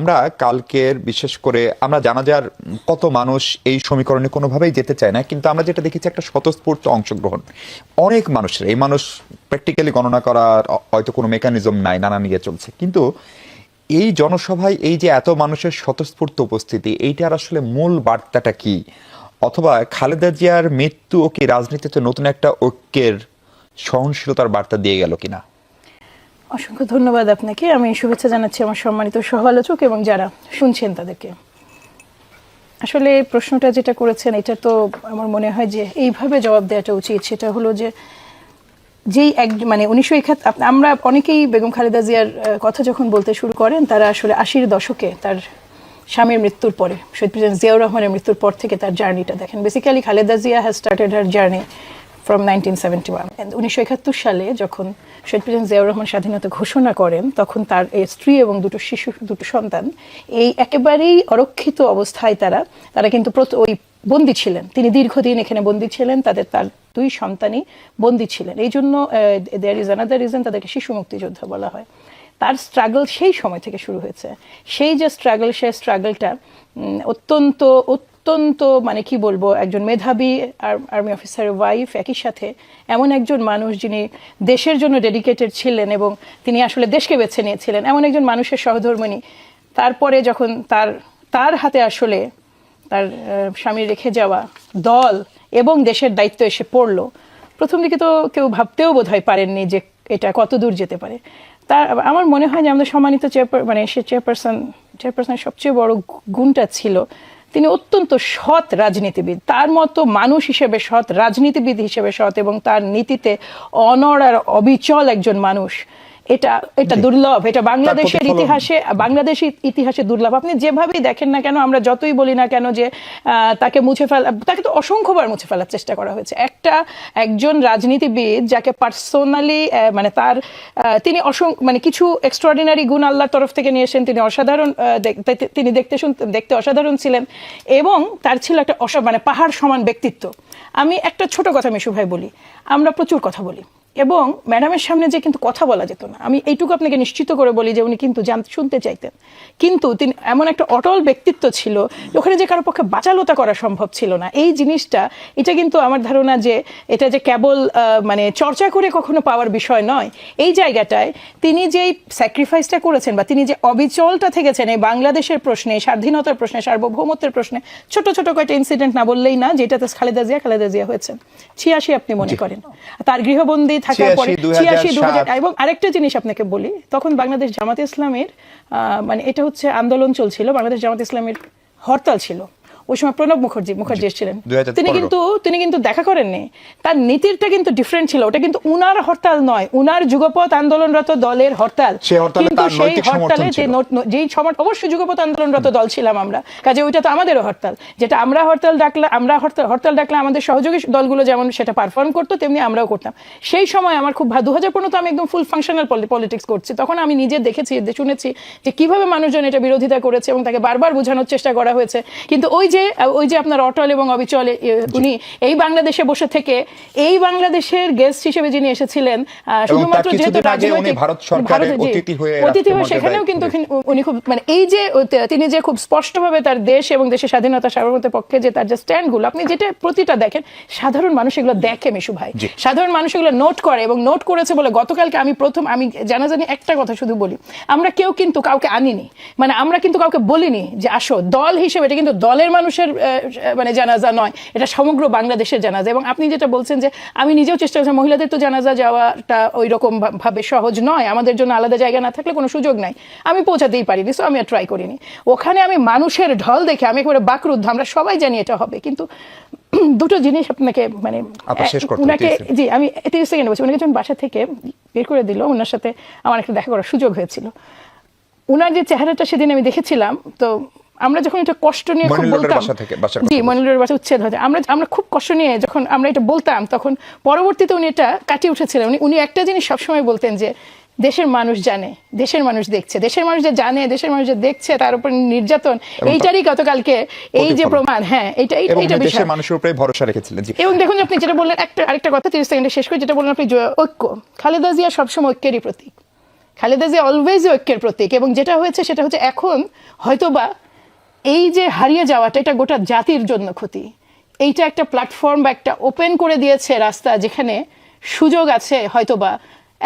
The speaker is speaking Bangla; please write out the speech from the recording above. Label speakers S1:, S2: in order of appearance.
S1: আমরা কালকের বিশেষ করে আমরা জানাজার কত মানুষ এই সমীকরণে কোনোভাবেই যেতে চায় না, কিন্তু আমরা যেটা দেখেছি একটা স্বতঃস্ফূর্ত অংশগ্রহণ অনেক মানুষের। এই মানুষ প্র্যাকটিক্যালি গণনা করার হয়তো কোনো মেকানিজম নাই, নানা নিয়ে চলছে, কিন্তু এই জনসভায় এই যে এত মানুষের স্বতঃস্ফূর্ত উপস্থিতি, এইটার আসলে মূল বার্তাটা কি? অথবা খালেদা জিয়ার মৃত্যু ও কি রাজনীতিতে নতুন একটা ঐক্যের সহনশীলতার বার্তা দিয়ে গেল কিনা?
S2: অসংখ্য ধন্যবাদ আপনাকে। আমি শুভেচ্ছা জানাচ্ছি আমার সম্মানিত সহ আলোচক এবং যারা শুনছেন তাদেরকে। আসলে প্রশ্নটা যেটা করেছেন এটা তো আমার মনে হয় যে এইভাবে জবাব দেওয়াটা উচিত। সেটা হলো যে যেই এক মানে 1971 আমরা অনেকেই বেগম খালেদা জিয়ার কথা যখন বলতে শুরু করেন, তারা আসলে 80-এর দশকে তার স্বামীর মৃত্যুর পরে, শহীদ প্রেসিডেন্ট জিয়াউর রহমানের মৃত্যুর পর থেকে তার জার্নিটা দেখেন। Basically Khaleda Zia has started her journey from 1971। 1971 সালে যখন শহীদ প্রেসিডেন্ট জিয়াউর রহমান স্বাধীনতা ঘোষণা করেন, তখন তার এই স্ত্রী এবং দুটো সন্তান এই একেবারেই অরক্ষিত অবস্থায় তারা কিন্তু ওই বন্দী ছিলেন। তিনি দীর্ঘদিন এখানে বন্দী ছিলেন, তার দুই সন্তানই বন্দী ছিলেন। এই জন্য দেয়ার ইজ অ্যানাদার রিজন তাদেরকে শিশু মুক্তিযোদ্ধা বলা হয়। তার স্ট্রাগল সেই সময় থেকে শুরু হয়েছে। সেই যে স্ট্রাগলটা অত্যন্ত অত্যন্ত মানে কি বলবো, একজন মেধাবী আর্মি অফিসারের ওয়াইফ, একই সাথে এমন একজন মানুষ যিনি দেশের জন্য ডেডিকেটেড ছিলেন এবং তিনি আসলে দেশকে বেছে নিয়েছিলেন, এমন একজন মানুষের সহধর্মিণী। তারপরে যখন তার হাতে আসলে তার স্বামী রেখে যাওয়া দল এবং দেশের দায়িত্ব এসে পড়লো, প্রথম দিকে তো কেউ ভাবতেও বোধহয় পারেননি যে এটা কত দূর যেতে পারে। আমার মনে হয় যে আমাদের সম্মানিত চেয়ারপারসন সবচেয়ে বড় গুণটা ছিল তিনি অত্যন্ত সৎ রাজনীতিবিদ। তার মতো মানুষ হিসেবে সৎ, রাজনীতিবিদ হিসেবে সৎ এবং তার নীতিতে অনড় আর অবিচল একজন মানুষ, এটা দুর্লভ। এটা বাংলাদেশের ইতিহাসে দুর্লভ। আপনি যেভাবেই দেখেন না কেন, আমরা যতই বলি না কেন যে তাকে তাকে তো অসংখ্যবার মুছে ফেলার চেষ্টা করা হয়েছে। একজন রাজনীতিবিদ যাকে পার্সোনালি মানে তিনি মানে কিছু এক্সট্রাঅর্ডিনারি গুণ আল্লাহর তরফ থেকে নিয়ে এসেছেন। তিনি অসাধারণ, তিনি দেখতে অসাধারণ ছিলেন এবং তার ছিল একটা মানে পাহাড় সমান ব্যক্তিত্ব। আমি একটা ছোট কথা মিশু ভাই বলি, আমরা প্রচুর কথা বলি এবং ম্যাডামের সামনে যে কিন্তু কথা বলা যেত না। আমি এইটুকু আপনাকে নিশ্চিত করে বলি যে উনি কিন্তু শুনতে চাইতেন, কিন্তু তিনি এমন একটা অটল ব্যক্তিত্ব ছিল ওখানে যে কারো পক্ষে বাচালতা করা সম্ভব ছিল না। এই জিনিসটা, এটা কিন্তু আমার ধারণা যে এটা যে কেবল মানে চর্চা করে কখনো পাওয়ার বিষয় নয়। এই জায়গাটায় তিনি যেই স্যাক্রিফাইসটা করেছেন বা তিনি যে অবিচলটা থেকেছেন এই বাংলাদেশের প্রশ্নে, স্বাধীনতার প্রশ্নে, সার্বভৌমত্বের প্রশ্নে, ছোট ছোট কয়েকটা ইনসিডেন্ট না বললেই না, যেটাতে খালেদা জিয়া হয়েছেন 86 আপনি মনে করেন, তার গৃহবন্দী থাকার পরে 86, 2000। এবং আরেকটা জিনিস আপনাকে বলি, তখন বাংলাদেশ জামাতে ইসলামের মানে এটা হচ্ছে আন্দোলন চলছিল, বাংলাদেশ জামাতে ইসলামের হরতাল ছিল। ওই সময় প্রণব মুখার্জি ছিলেন, তিনি কিন্তু দেখা করেননি। তার নীতিটা কিন্তু ডিফারেন্ট ছিল। ওটা কিন্তু উনার হরতাল নয়, উনার যুগপৎ আন্দোলনরত দলের হরতাল। কিন্তু সেই হরতালে যেই অবশ্যই যুগপৎ আন্দোলনরত দল ছিলাম আমরা, কাজে ওইটা তো আমাদেরও হরতাল। যেটা আমরা হরতাল ডাকলে আমাদের সহযোগী দলগুলো যেমন সেটা পারফর্ম করতো, তেমনি আমরাও করতাম। সেই সময় আমার খুব 2015 তো আমি একদম ফুল ফাংশনাল পলিটিক্স করছি, তখন আমি নিজে দেখেছি, শুনেছি যে কিভাবে মানুষজন এটা বিরোধিতা করেছে এবং তাকে বারবার বোঝানোর চেষ্টা করা হয়েছে। কিন্তু ওই যে আপনার অটল এবং অবিচল উনি এই বাংলাদেশে বসে থেকে এই বাংলাদেশের গেস্ট হিসেবে যিনি এসেছিলেন, শুধুমাত্র যেহেতু অতিথি হয়ে সেখানেও কিন্তু উনি খুব মানে এই যে তিনি যে খুব স্পষ্টভাবে তার দেশ এবং দেশের স্বাধীনতা সার্বভৌমত্বের পক্ষে যে তার যে স্ট্যান্ডগুলো, আপনি যেটা প্রতিটা দেখেন, সাধারণ মানুষ এগুলো দেখে মিশু ভাই, সাধারণ মানুষ এগুলো নোট করে এবং নোট করেছে বলে গতকালকে আমি জানাজানি একটা কথা শুধু বলি, আমরা কেউ কিন্তু কাউকে আনিনি, মানে আমরা কিন্তু কাউকে বলিনি যে আসো দল হিসেবে। এটা কিন্তু দলের মানুষের মানে জানাজা নয়, এটা সমগ্র বাংলাদেশের জানাজা। এবং আপনি যেটা বলছেন যে আমি নিজেও চেষ্টা করছি, মহিলাদের তো জানাজা যাওয়াটা ওই রকম ভাবে সহজ নয়, আমাদের জন্য আলাদা জায়গা না থাকলে কোনো সুযোগ নাই, আমি পৌঁছাতেই পারিনি, সো আমি আর ট্রাই করিনি। ওখানে আমি মানুষের ঢল দেখে আমি একেবারে বাকরুদ্ধ। আমরা সবাই জানি এটা হবে, কিন্তু দুটো জিনিস আপনাকে মানে উনাকে, জি আমি 30 সেকেন্ড বলছি, উনাকে যখন বাসা থেকে বের করে দিল, ওনার সাথে আমার একটা দেখা করার সুযোগ হয়েছিল। উনার যে চেহারাটা সেদিন আমি দেখেছিলাম, তো আমরা যখন এটা কষ্ট নিয়ে খুব বলতাম, জি মনিরের বাসা উচ্ছেদ হয়েছে, আমরা খুব কষ্ট নিয়ে যখন আমরা এটা বলতাম, তখন পরবর্তীতে উনি এটা কাটিয়ে উঠেছিলেন। উনি একটা জিনিস সবসময় বলতেন যে দেশের মানুষ জানে, দেশের মানুষ দেখছে, দেশের মানুষ যে জানে, দেশের মানুষ যে দেখছে, তার উপর নির্যাতন, এইটারই গতকালকে এই যে প্রমাণ। হ্যাঁ, এইটা বিষয় মানুষের উপরে ভরসা রেখেছিলেন। এবং দেখুন আপনি যেটা বললেন, আরেকটা কথা 30 সেকেন্ডে শেষ করে, যেটা বললেন আপনি ঐক্য, খালেদা জিয়া সবসময় ঐক্যেরই প্রতীক। খালেদা জিয়া অলওয়েজ ঐক্যের প্রতীক, এবং যেটা হয়েছে সেটা হচ্ছে এখন হয়তোবা এই যে হারিয়ে যাওয়াটা এটা গোটা জাতির জন্য ক্ষতি। এইটা একটা প্ল্যাটফর্ম বা একটা ওপেন করে দিয়েছে রাস্তা, যেখানে সুযোগ আছে হয়তোবা